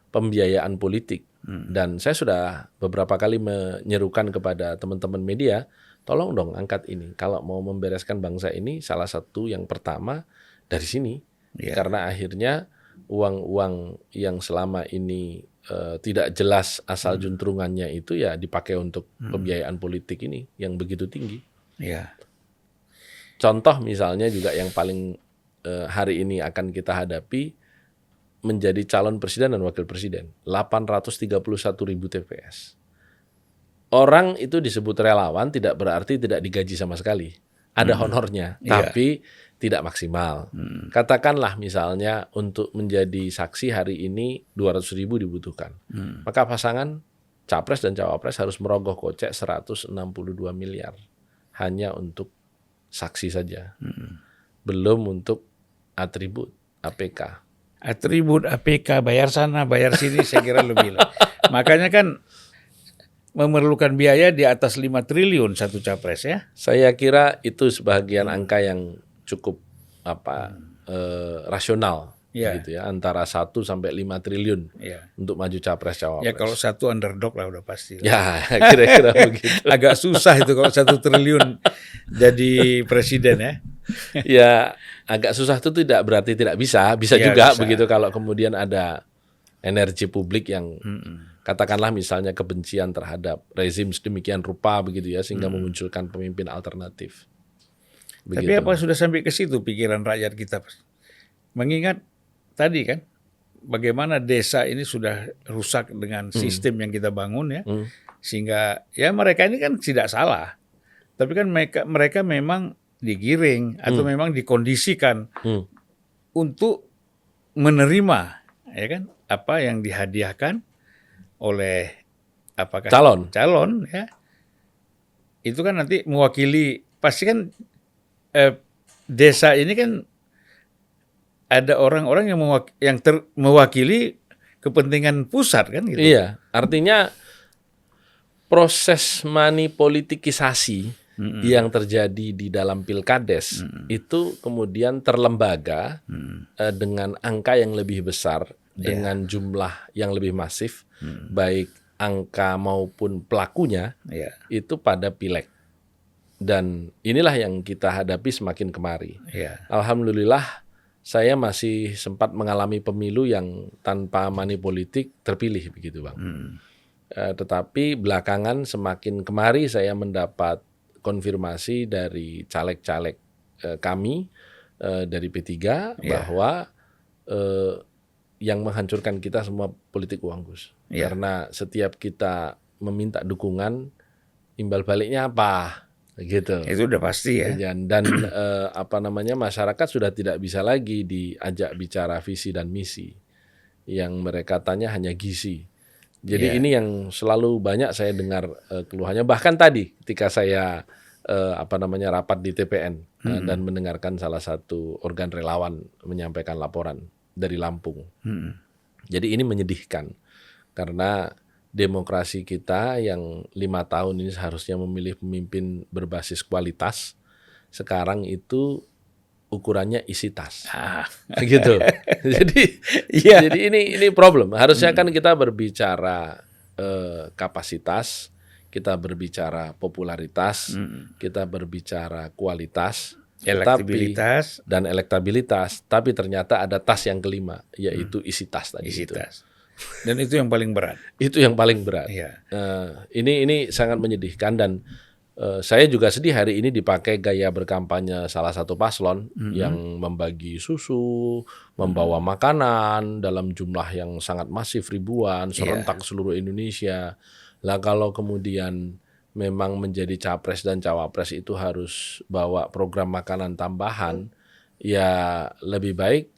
pembiayaan politik. Dan saya sudah beberapa kali menyerukan kepada teman-teman media, tolong dong angkat ini. Kalau mau membereskan bangsa ini, salah satu yang pertama dari sini. Karena akhirnya uang-uang yang selama ini tidak jelas asal juntrungannya itu ya dipakai untuk pembiayaan politik ini yang begitu tinggi. Iya. Contoh misalnya juga yang paling hari ini akan kita hadapi, menjadi calon presiden dan wakil presiden, 831.000 TPS. Orang itu disebut relawan tidak berarti tidak digaji sama sekali. Ada honornya, tapi tidak maksimal. Katakanlah misalnya untuk menjadi saksi hari ini 200.000 dibutuhkan. Maka pasangan capres dan cawapres harus merogoh kocek 162 miliar hanya untuk saksi saja. Belum untuk atribut APK. Atribut APK, bayar sana, bayar sini, saya kira lebih lah. Makanya kan memerlukan biaya di atas 5 triliun satu capres ya. Saya kira itu sebagian angka yang cukup rasional gitu ya, antara 1 sampai 5 triliun untuk maju capres cawapres. Ya kalau satu underdog lah udah pasti. Ya, kira-kira begitu. Agak susah itu kalau 1 triliun jadi presiden ya. Ya, agak susah itu tidak berarti tidak bisa juga bisa. Begitu kalau kemudian ada energi publik yang katakanlah misalnya kebencian terhadap rezim sedemikian rupa begitu ya, sehingga memunculkan pemimpin alternatif. Tapi Begitu. apa sudah sampai ke situ pikiran rakyat kita? Mengingat tadi kan bagaimana desa ini sudah rusak dengan sistem yang kita bangun ya, sehingga ya mereka ini kan tidak salah, tapi kan mereka memang digiring atau memang dikondisikan untuk menerima ya kan apa yang dihadiahkan oleh apakah calon ya, itu kan nanti mewakili, pasti kan desa ini kan ada orang-orang yang mewakili kepentingan pusat kan gitu. Iya, artinya proses manipolitikisasi yang terjadi di dalam pilkades itu kemudian terlembaga dengan angka yang lebih besar, dengan jumlah yang lebih masif, baik angka maupun pelakunya itu pada pileg. Dan inilah yang kita hadapi semakin kemari. Alhamdulillah saya masih sempat mengalami pemilu yang tanpa money politik terpilih begitu Bang. Tetapi belakangan semakin kemari saya mendapat konfirmasi dari caleg-caleg kami dari P3 bahwa yang menghancurkan kita semua politik uang, Gus. Karena setiap kita meminta dukungan, imbal baliknya apa? Gitu. Itu udah pasti ya. Dan masyarakat sudah tidak bisa lagi diajak bicara visi dan misi. Yang mereka tanya hanya gizi. Jadi ini yang selalu banyak saya dengar keluhannya. Bahkan tadi ketika saya rapat di TPN dan mendengarkan salah satu organ relawan menyampaikan laporan dari Lampung. Jadi ini menyedihkan karena demokrasi kita yang 5 tahun ini seharusnya memilih pemimpin berbasis kualitas, sekarang itu ukurannya isi tas, gitu. Jadi ini problem. Harusnya kan kita berbicara kapasitas, kita berbicara popularitas, kita berbicara kualitas, elektabilitas dan elektabilitas. Tapi ternyata ada tas yang kelima, yaitu isi tas tadi. Isi tas. Dan itu yang paling berat. Itu yang paling berat. Ini sangat menyedihkan dan saya juga sedih hari ini dipakai gaya berkampanye salah satu paslon yang membagi susu, membawa makanan dalam jumlah yang sangat masif ribuan, serentak seluruh Indonesia. Lah kalau kemudian memang menjadi capres dan cawapres itu harus bawa program makanan tambahan, ya lebih baik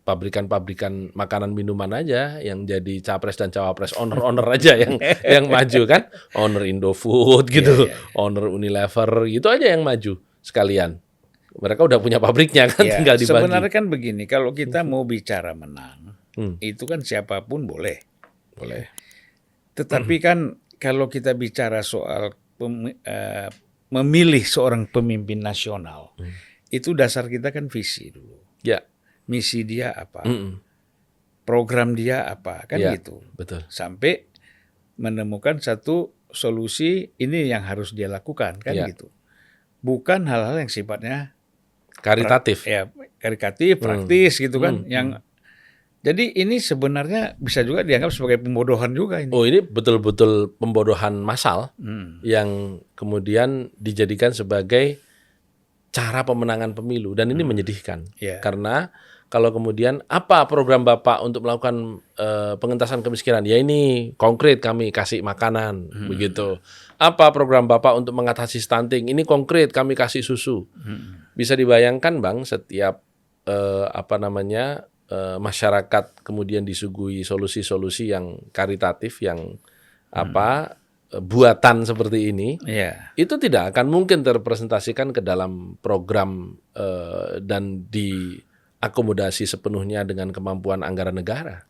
pabrikan-pabrikan makanan minuman aja yang jadi capres dan cawapres, owner aja yang maju kan, owner Indofood gitu, owner Unilever gitu aja yang maju sekalian. Mereka udah punya pabriknya kan, tinggal dibagi. Sebenarnya kan begini, kalau kita mau bicara menang, itu kan siapapun boleh. Tetapi kan kalau kita bicara soal memilih seorang pemimpin nasional, itu dasar kita kan visi dulu. Misi dia apa, program dia apa, kan gitu. Betul. Sampai menemukan satu solusi ini yang harus dia lakukan, kan gitu. Bukan hal-hal yang sifatnya karitatif, praktis gitu kan. Jadi ini sebenarnya bisa juga dianggap sebagai pembodohan juga ini. Oh, ini betul-betul pembodohan massal yang kemudian dijadikan sebagai cara pemenangan pemilu, dan ini menyedihkan karena kalau kemudian apa program Bapak untuk melakukan pengentasan kemiskinan? Ya ini konkret kami kasih makanan, begitu. Apa program Bapak untuk mengatasi stunting? Ini konkret kami kasih susu. Bisa dibayangkan Bang, setiap masyarakat kemudian disuguhi solusi-solusi yang karitatif, yang buatan seperti ini, itu tidak akan mungkin terpresentasikan ke dalam program dan diakomodasi sepenuhnya dengan kemampuan anggaran negara.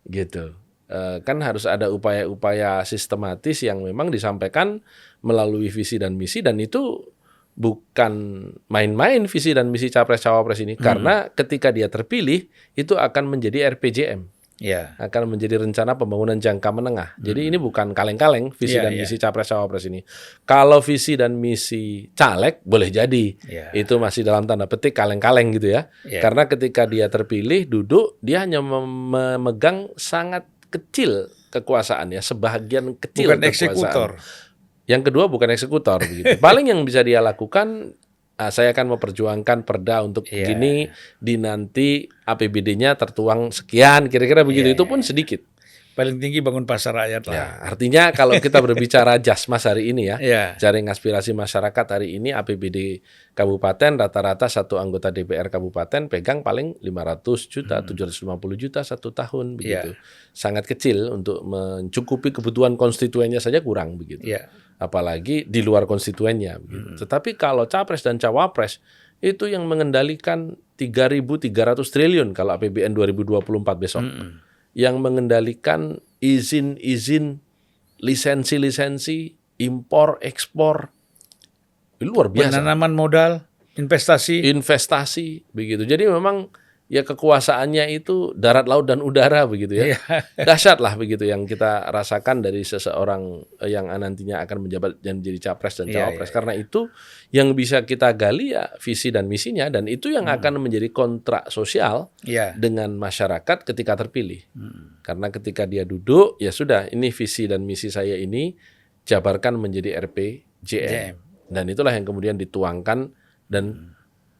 Gitu. Kan harus ada upaya-upaya sistematis yang memang disampaikan melalui visi dan misi, dan itu bukan main-main visi dan misi capres-cawapres ini, karena ketika dia terpilih itu akan menjadi RPJM. Akan menjadi rencana pembangunan jangka menengah. Jadi ini bukan kaleng-kaleng visi dan misi capres-cawapres ini. Kalau visi dan misi caleg boleh jadi itu masih dalam tanda petik kaleng-kaleng gitu ya. Karena ketika dia terpilih duduk, dia hanya memegang sangat kecil kekuasaannya, sebahagian kecil bukan kekuasaan. Eksekutor. Yang kedua bukan eksekutor begitu. Paling yang bisa dia lakukan, saya akan memperjuangkan perda untuk begini, di nanti APBD-nya tertuang sekian, kira-kira begitu. Itu pun sedikit. Paling tinggi bangun pasar rakyat lah. Artinya kalau kita berbicara Jasmas hari ini jaring aspirasi masyarakat hari ini, APBD kabupaten rata-rata satu anggota DPR kabupaten pegang paling 500 juta, 750 juta satu tahun begitu. Sangat kecil untuk mencukupi kebutuhan konstituennya saja, kurang begitu. Apalagi di luar konstituennya begitu. Tetapi kalau capres dan cawapres itu yang mengendalikan 3.300 triliun kalau APBN 2024 besok. Yang mengendalikan izin-izin, lisensi-lisensi, impor, ekspor. Luar biasa. Penanaman modal, investasi begitu. Jadi memang ya kekuasaannya itu darat, laut, dan udara begitu ya. Dahsyat lah begitu yang kita rasakan dari seseorang yang nantinya akan menjabat dan menjadi capres dan cawapres. Karena itu yang bisa kita gali ya visi dan misinya, dan itu yang akan menjadi kontrak sosial dengan masyarakat ketika terpilih. Karena ketika dia duduk, ya sudah, ini visi dan misi saya ini jabarkan menjadi RPJM. Dan itulah yang kemudian dituangkan dan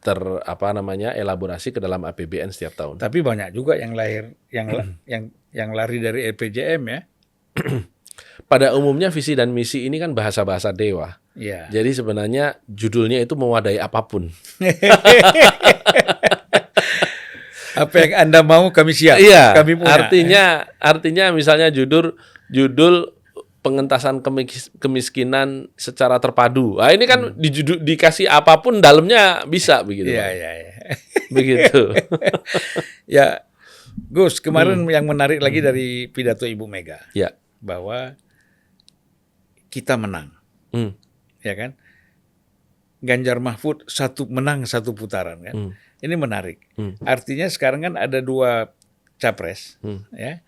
elaborasi ke dalam APBN setiap tahun. Tapi banyak juga yang lahir yang lari dari RPJM ya. Pada umumnya visi dan misi ini kan bahasa-bahasa dewa. Iya. Jadi sebenarnya judulnya itu mewadahi apapun. Apa yang Anda mau kami siap. Iya. Kami punya. Artinya misalnya judul pengentasan kemiskinan secara terpadu. Nah, ini kan dikasih apapun dalamnya bisa begitu. Iya. Begitu. Ya, Gus, kemarin yang menarik lagi dari pidato Ibu Mega. Ya. Bahwa kita menang. Ya kan? Ganjar Mahfud menang satu putaran kan. Ini menarik. Artinya sekarang kan ada 2 capres ya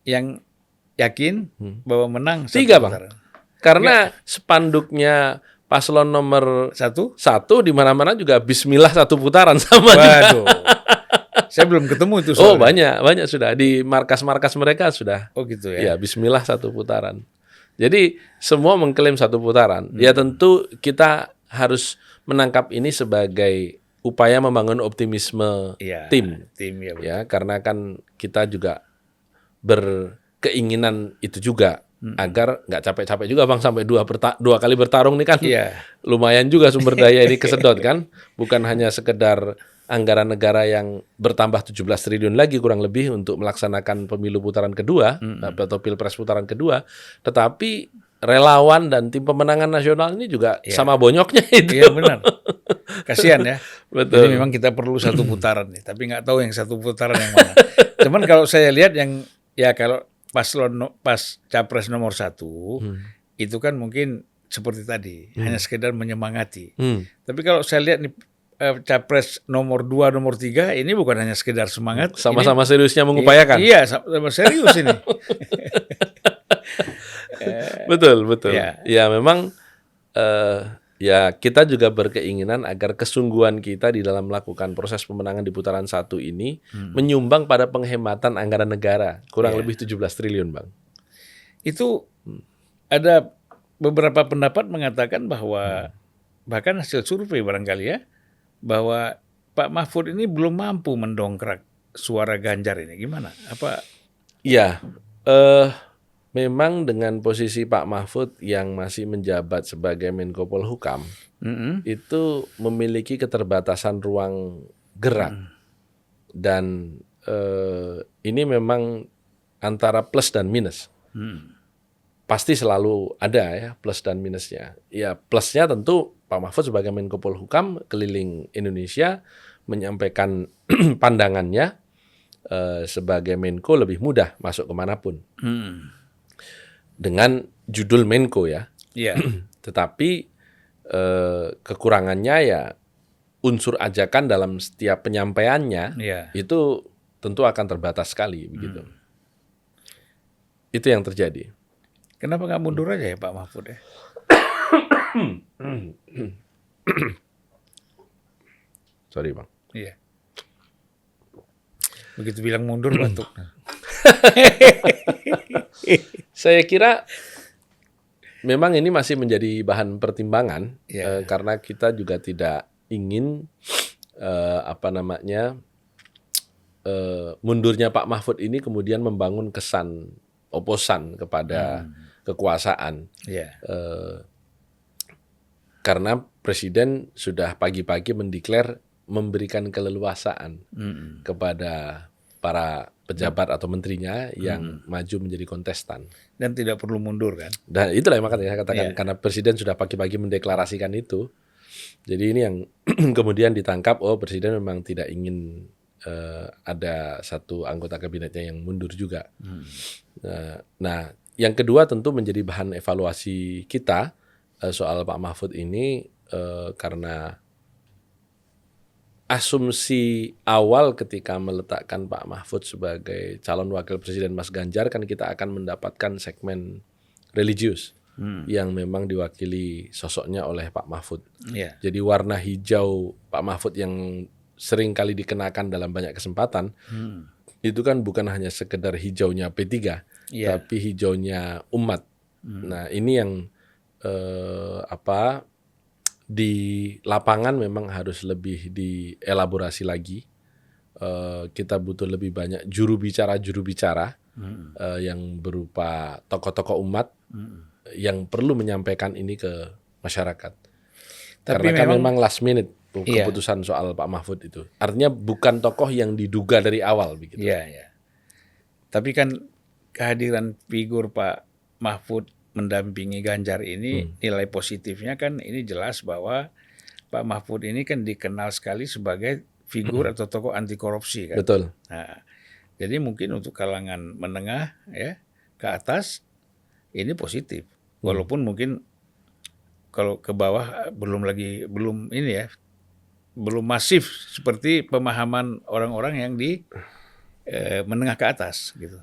yang yakin bahwa menang 3, satu Bang. putaran. Karena spanduknya paslon nomor 1 di mana-mana juga bismillah satu putaran sama juga. Waduh. Saya belum ketemu itu Oh, soalnya. banyak sudah di markas-markas mereka sudah. Oh gitu ya. Ya, bismillah satu putaran. Jadi semua mengklaim satu putaran. Ya tentu kita harus menangkap ini sebagai upaya membangun optimisme tim. Ya, Ya, karena kan kita juga berkeinginan itu juga agar nggak capek-capek juga Bang sampai dua kali bertarung nih kan. Lumayan juga sumber daya ini kesedot kan. Bukan hanya sekedar anggaran negara yang bertambah 17 triliun lagi kurang lebih untuk melaksanakan pemilu putaran kedua atau pilpres putaran kedua, tetapi relawan dan tim pemenangan nasional ini juga sama bonyoknya itu. Iya benar. Kasihan ya. Betul. Jadi memang kita perlu satu putaran nih, tapi nggak tahu yang satu putaran yang mana. Cuman kalau saya lihat yang kalau pas capres nomor 1 itu kan mungkin seperti tadi hanya sekedar menyemangati. Tapi kalau saya lihat nih capres nomor 2, nomor 3 ini bukan hanya sekedar semangat, sama-sama seriusnya mengupayakan. Iya, sama serius ini. Betul. Ya memang ya kita juga berkeinginan agar kesungguhan kita di dalam melakukan proses pemenangan di putaran 1 ini menyumbang pada penghematan anggaran negara kurang lebih 17 triliun, Bang. Itu ada beberapa pendapat mengatakan bahwa bahkan hasil survei barangkali ya, bahwa Pak Mahfud ini belum mampu mendongkrak suara Ganjar ini. Gimana? Apa? Iya, memang dengan posisi Pak Mahfud yang masih menjabat sebagai Menko Polhukam, itu memiliki keterbatasan ruang gerak. Dan ini memang antara plus dan minus. Pasti selalu ada ya plus dan minusnya. Ya plusnya tentu Pak Mahfud sebagai Menko Polhukam keliling Indonesia menyampaikan pandangannya sebagai Menko lebih mudah masuk kemanapun. Dengan judul Menko ya. Tetapi kekurangannya ya unsur ajakan dalam setiap penyampaiannya itu tentu akan terbatas sekali begitu. Itu yang terjadi. Kenapa nggak mundur aja ya Pak Mahfud ya? Sorry Bang. Iya. Begitu bilang mundur batuk. Saya kira memang ini masih menjadi bahan pertimbangan karena kita juga tidak ingin mundurnya Pak Mahfud ini kemudian membangun kesan oposan kepada kekuasaan. Karena Presiden sudah pagi-pagi mendeklar memberikan keleluasaan kepada para pejabat atau menterinya yang maju menjadi kontestan. Dan tidak perlu mundur kan? Dan itulah yang makanya saya katakan karena Presiden sudah pagi-pagi mendeklarasikan itu. Jadi ini yang kemudian ditangkap, Presiden memang tidak ingin ada satu anggota kabinetnya yang mundur juga. Nah, yang kedua tentu menjadi bahan evaluasi kita soal Pak Mahfud ini karena asumsi awal ketika meletakkan Pak Mahfud sebagai calon wakil presiden Mas Ganjar kan kita akan mendapatkan segmen religius yang memang diwakili sosoknya oleh Pak Mahfud. Jadi warna hijau Pak Mahfud yang sering kali dikenakan dalam banyak kesempatan itu kan bukan hanya sekedar hijaunya P3 tapi hijaunya umat. Nah ini yang di lapangan memang harus lebih dielaborasi lagi. Kita butuh lebih banyak juru bicara yang berupa tokoh-tokoh umat yang perlu menyampaikan ini ke masyarakat. Tapi Karena kan memang last minute keputusan soal Pak Mahfud itu. Artinya bukan tokoh yang diduga dari awal begitu. Iya, ya. Tapi kan kehadiran figur Pak Mahfud mendampingi Ganjar ini nilai positifnya kan ini jelas bahwa Pak Mahfud ini kan dikenal sekali sebagai figur atau tokoh anti korupsi kan. Betul. Nah, jadi mungkin untuk kalangan menengah ya ke atas ini positif. Walaupun mungkin kalau ke bawah belum masif seperti pemahaman orang-orang yang di menengah ke atas gitu.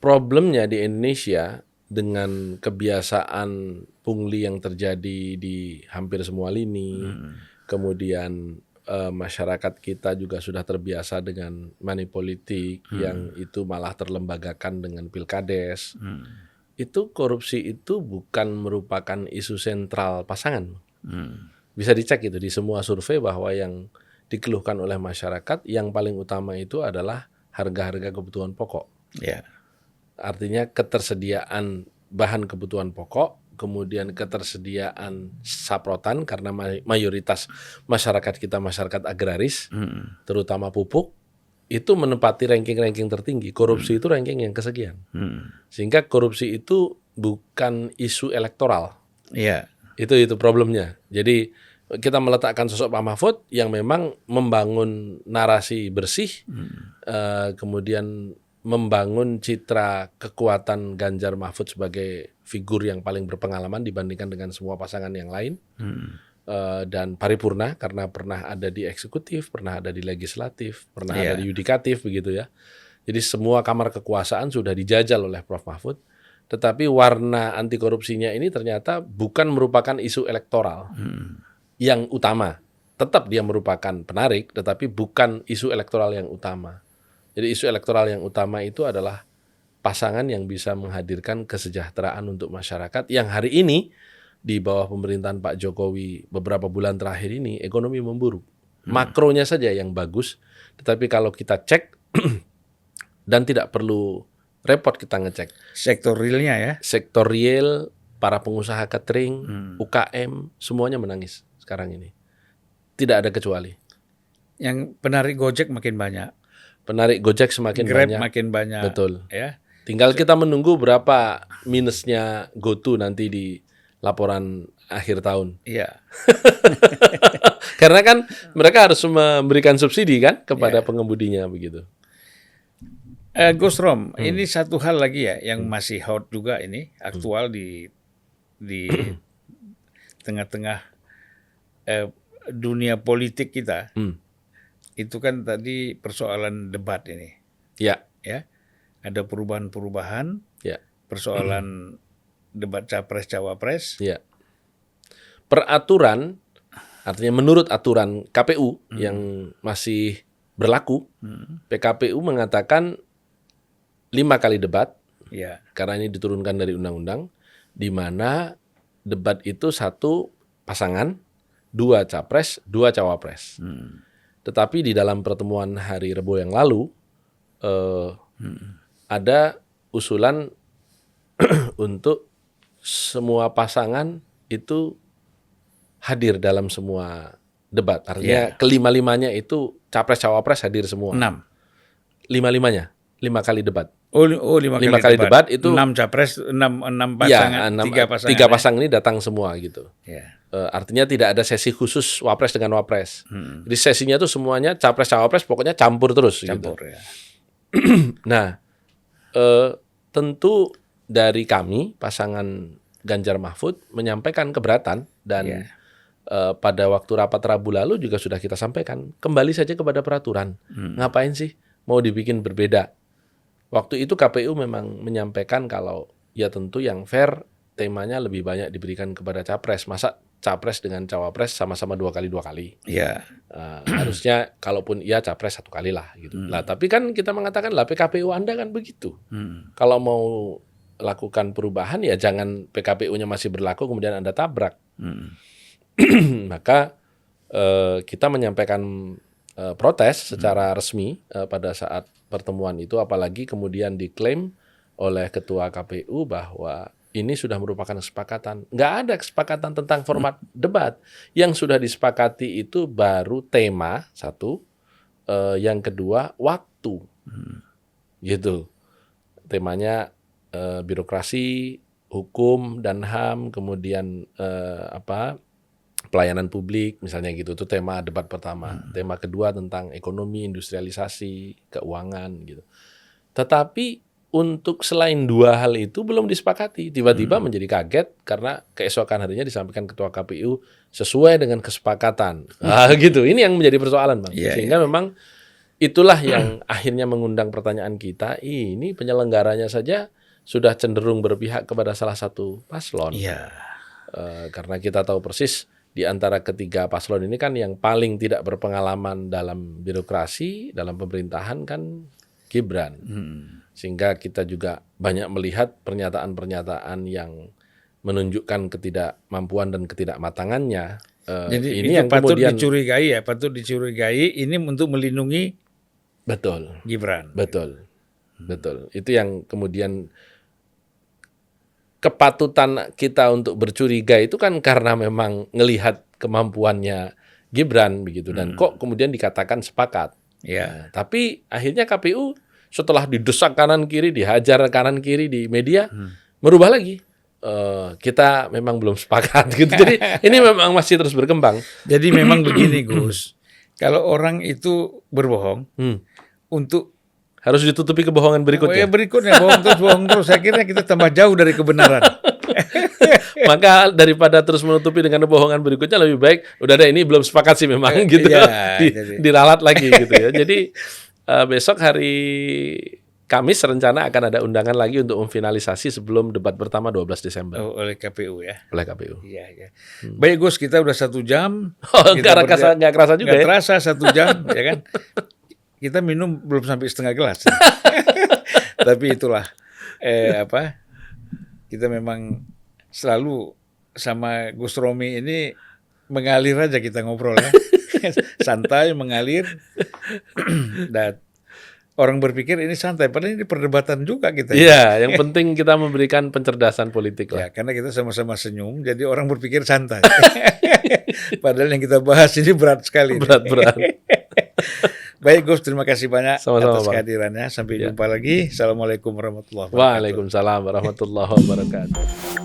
Problemnya di Indonesia dengan kebiasaan pungli yang terjadi di hampir semua lini, kemudian masyarakat kita juga sudah terbiasa dengan money politik yang itu malah terlembagakan dengan pilkades. Itu korupsi itu bukan merupakan isu sentral pasangan. Bisa dicek itu di semua survei bahwa yang dikeluhkan oleh masyarakat yang paling utama itu adalah harga-harga kebutuhan pokok. Ya. Artinya ketersediaan bahan kebutuhan pokok, kemudian ketersediaan saprotan karena mayoritas masyarakat kita masyarakat agraris, terutama pupuk, itu menempati ranking-ranking tertinggi. Korupsi itu ranking yang kesekian. Sehingga korupsi itu bukan isu elektoral. Iya. Itu problemnya. Jadi kita meletakkan sosok Pak Mahfud yang memang membangun narasi bersih, kemudian membangun citra kekuatan Ganjar Mahfud sebagai figur yang paling berpengalaman dibandingkan dengan semua pasangan yang lain, dan paripurna karena pernah ada di eksekutif, pernah ada di legislatif, pernah ada di yudikatif begitu ya. Jadi semua kamar kekuasaan sudah dijajal oleh Prof. Mahfud. Tetapi warna anti korupsinya ini ternyata bukan merupakan isu elektoral yang utama. Tetap dia merupakan penarik, tetapi bukan isu elektoral yang utama. Jadi isu elektoral yang utama itu adalah pasangan yang bisa menghadirkan kesejahteraan untuk masyarakat yang hari ini di bawah pemerintahan Pak Jokowi beberapa bulan terakhir ini ekonomi memburuk. Makronya saja yang bagus, tetapi kalau kita cek dan tidak perlu repot kita ngecek. Sektor realnya ya. Sektor real, para pengusaha catering, UKM, semuanya menangis sekarang ini. Tidak ada kecuali. Yang penarik Gojek makin banyak. Penarik Gojek semakin Grab banyak. makin banyak. Betul. Ya. Tinggal kita menunggu berapa minusnya GoTo nanti di laporan akhir tahun. Iya. Karena kan mereka harus memberikan subsidi kan kepada pengemudinya begitu. Gus Rom, ini satu hal lagi ya yang masih hot juga ini, aktual di tengah-tengah dunia politik kita. Itu kan tadi persoalan debat ini. Ya. Ya. Ada perubahan-perubahan. Ya. Persoalan debat capres-cawapres. Ya. Peraturan, artinya menurut aturan KPU yang masih berlaku, PKPU mengatakan 5 kali debat, karena ini diturunkan dari undang-undang, di mana debat itu 1 pasangan, 2 capres, 2 cawapres. Tetapi di dalam pertemuan hari Rabu yang lalu, ada usulan untuk semua pasangan itu hadir dalam semua debat. Artinya kelima-limanya itu capres-cawapres hadir semua. 6. Lima-limanya, 5 kali debat. Oh 5 kali debat itu 6 capres, 6 pasangan, 3 pasangan. 3 pasang ini datang semua gitu. Ya. Artinya tidak ada sesi khusus wapres dengan wapres. Jadi sesinya tuh semuanya capres-cawapres pokoknya campur terus. Campur gitu. ya. Nah, tentu dari kami pasangan Ganjar Mahfud menyampaikan keberatan dan pada waktu rapat Rabu lalu juga sudah kita sampaikan kembali saja kepada peraturan. Ngapain sih mau dibikin berbeda? Waktu itu KPU memang menyampaikan kalau ya tentu yang fair temanya lebih banyak diberikan kepada capres. Masa capres dengan cawapres sama-sama 2 kali. Iya. Harusnya kalaupun iya capres 1 kali lah gitu. Lah tapi kan kita mengatakan lah PKPU Anda kan begitu. Kalau mau lakukan perubahan ya jangan PKPU-nya masih berlaku kemudian Anda tabrak. Maka kita menyampaikan protes secara resmi pada saat pertemuan itu, apalagi kemudian diklaim oleh Ketua KPU bahwa ini sudah merupakan kesepakatan. Nggak ada kesepakatan tentang format debat. Yang sudah disepakati itu baru tema, satu. Yang kedua, waktu. Gitu. Temanya birokrasi, hukum, dan HAM, kemudian pelayanan publik, misalnya gitu. Itu tema debat pertama. Tema kedua tentang ekonomi, industrialisasi, keuangan, gitu. Tetapi untuk selain dua hal itu belum disepakati. Tiba-tiba menjadi kaget karena keesokan harinya disampaikan Ketua KPU sesuai dengan kesepakatan. Gitu. Ini yang menjadi persoalan, Bang. Sehingga memang itulah yang akhirnya mengundang pertanyaan kita. Ini penyelenggaranya saja sudah cenderung berpihak kepada salah satu paslon. Karena kita tahu persis di antara ketiga paslon ini kan yang paling tidak berpengalaman dalam birokrasi, dalam pemerintahan kan Gibran. Sehingga kita juga banyak melihat pernyataan-pernyataan yang menunjukkan ketidakmampuan dan ketidakmatangannya. Jadi ini itu yang patut kemudian dicurigai ini untuk melindungi Gibran. Betul. Itu yang kemudian kepatutan kita untuk bercuriga itu kan karena memang ngelihat kemampuannya Gibran begitu, dan kok kemudian dikatakan sepakat. Tapi akhirnya KPU setelah didesak kanan kiri, dihajar kanan kiri di media, merubah lagi. Kita memang belum sepakat gitu. Jadi ini memang masih terus berkembang. Jadi memang begini, Gus. Kalau orang itu berbohong untuk harus ditutupi kebohongan berikutnya. Berikutnya bohong terus. Saya kira kita tambah jauh dari kebenaran. Maka daripada terus menutupi dengan kebohongan berikutnya, lebih baik udah deh, ini belum sepakat sih memang gitu. Diralat lagi gitu ya. Jadi besok hari Kamis rencana akan ada undangan lagi untuk memfinalisasi sebelum debat pertama 12 Desember. Oleh KPU ya? Oleh KPU. Iya. Baik Gus, kita udah 1 jam. Nggak kerasa juga ya? Nggak terasa 1 jam, ya kan? Kita minum belum sampai setengah gelas. Tapi itulah, kita memang selalu sama Gus Romi ini mengalir aja kita ngobrol ya. Santai, mengalir. Dan orang berpikir ini santai, padahal ini perdebatan juga kita. Iya, yang penting kita memberikan pencerdasan politik lah. Ya, karena kita sama-sama senyum, jadi orang berpikir santai. Padahal yang kita bahas ini berat sekali. Berat. Baik Gus, terima kasih banyak Sama-sama, atas kehadirannya. Sampai jumpa lagi. Assalamualaikum warahmatullahi wabarakatuh. Waalaikumsalam warahmatullahi wabarakatuh.